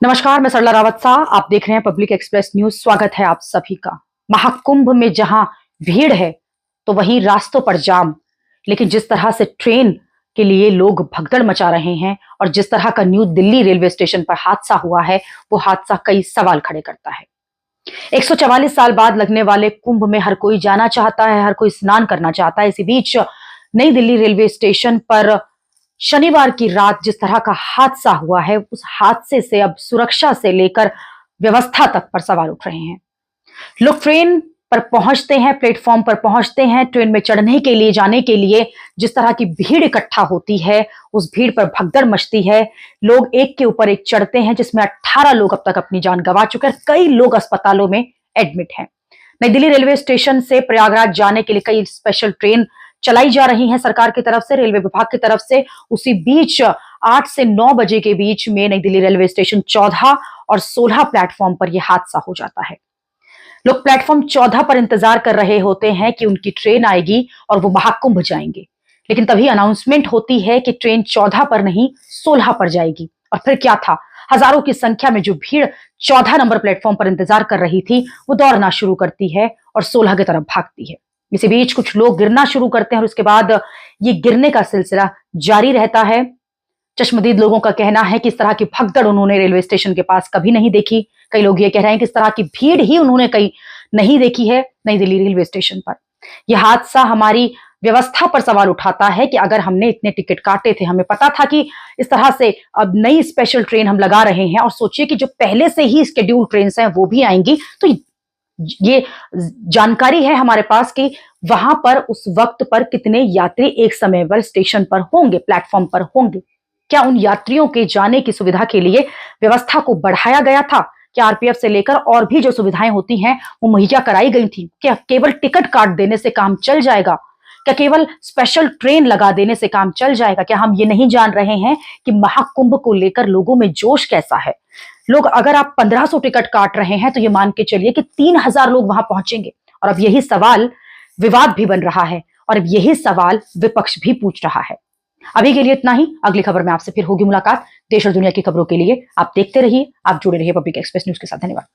नमस्कार, मैं सरला रावत शाह। आप देख रहे हैं पब्लिक एक्सप्रेस न्यूज। स्वागत है आप सभी का। महाकुंभ में जहां भीड़ है तो वहीं रास्तों पर जाम। लेकिन जिस तरह से ट्रेन के लिए लोग भगदड़ मचा रहे हैं और जिस तरह का न्यू दिल्ली रेलवे स्टेशन पर हादसा हुआ है, वो हादसा कई सवाल खड़े करता है। 144 साल बाद लगने वाले कुंभ में हर कोई जाना चाहता है, हर कोई स्नान करना चाहता है। इसी बीच नई दिल्ली रेलवे स्टेशन पर शनिवार की रात जिस तरह का हादसा हुआ है, उस हादसे से अब सुरक्षा से लेकर व्यवस्था तक पर सवाल उठ रहे हैं। लोग ट्रेन पर पहुंचते हैं, प्लेटफॉर्म पर पहुंचते हैं, ट्रेन में चढ़ने के लिए, जाने के लिए जिस तरह की भीड़ इकट्ठा होती है, उस भीड़ पर भगदड़ मचती है। लोग एक के ऊपर एक चढ़ते हैं, जिसमें 18 लोग अब तक अपनी जान गंवा चुके हैं। कई लोग अस्पतालों में एडमिट हैं। नई दिल्ली रेलवे स्टेशन से प्रयागराज जाने के लिए कई स्पेशल ट्रेन चलाई जा रही हैं सरकार की तरफ से, रेलवे विभाग की तरफ से। उसी बीच 8 से 9 बजे के बीच में नई दिल्ली रेलवे स्टेशन 14 और 16 प्लेटफॉर्म पर यह हादसा हो जाता है। लोग प्लेटफॉर्म 14 पर इंतजार कर रहे होते हैं कि उनकी ट्रेन आएगी और वो महाकुंभ जाएंगे। लेकिन तभी अनाउंसमेंट होती है कि ट्रेन 14 पर नहीं 16 पर जाएगी। और फिर क्या था, हजारों की संख्या में जो भीड़ 14 नंबर प्लेटफॉर्म पर इंतजार कर रही थी, वो दौड़ना शुरू करती है और 16 की तरफ भागती है। इसी बीच कुछ लोग गिरना शुरू करते हैं और उसके बाद ये गिरने का सिलसिला जारी रहता है। चश्मदीद लोगों का कहना है कि इस तरह की भगदड़ उन्होंने रेलवे स्टेशन के पास कभी नहीं देखी। कई लोग ये कह रहे हैं कि इस तरह की भीड़ ही उन्होंने कहीं नहीं देखी है नई दिल्ली रेलवे स्टेशन पर। यह हादसा हमारी व्यवस्था पर सवाल उठाता है कि अगर हमने इतने टिकट काटे थे, हमें पता था कि इस तरह से अब नई स्पेशल ट्रेन हम लगा रहे हैं, और सोचिए कि जो पहले से ही स्केड्यूल ट्रेन हैं वो भी आएंगी, तो ये जानकारी है हमारे पास कि वहां पर उस वक्त पर कितने यात्री एक समय पर स्टेशन पर होंगे, प्लेटफॉर्म पर होंगे। क्या उन यात्रियों के जाने की सुविधा के लिए व्यवस्था को बढ़ाया गया था? क्या आरपीएफ से लेकर और भी जो सुविधाएं होती हैं वो मुहैया कराई गई थी? क्या केवल टिकट काट देने से काम चल जाएगा? क्या केवल स्पेशल ट्रेन लगा देने से काम चल जाएगा? क्या हम ये नहीं जान रहे हैं कि महाकुंभ को लेकर लोगों में जोश कैसा है? लोग, अगर आप 1500 टिकट काट रहे हैं तो ये मान के चलिए कि 3000 लोग वहां पहुंचेंगे। और अब यही सवाल विवाद भी बन रहा है और अब यही सवाल विपक्ष भी पूछ रहा है। अभी के लिए इतना ही। अगली खबर में आपसे फिर होगी मुलाकात। देश और दुनिया की खबरों के लिए आप देखते रहिए, आप जुड़े रहिए पब्लिक एक्सप्रेस न्यूज के साथ। धन्यवाद।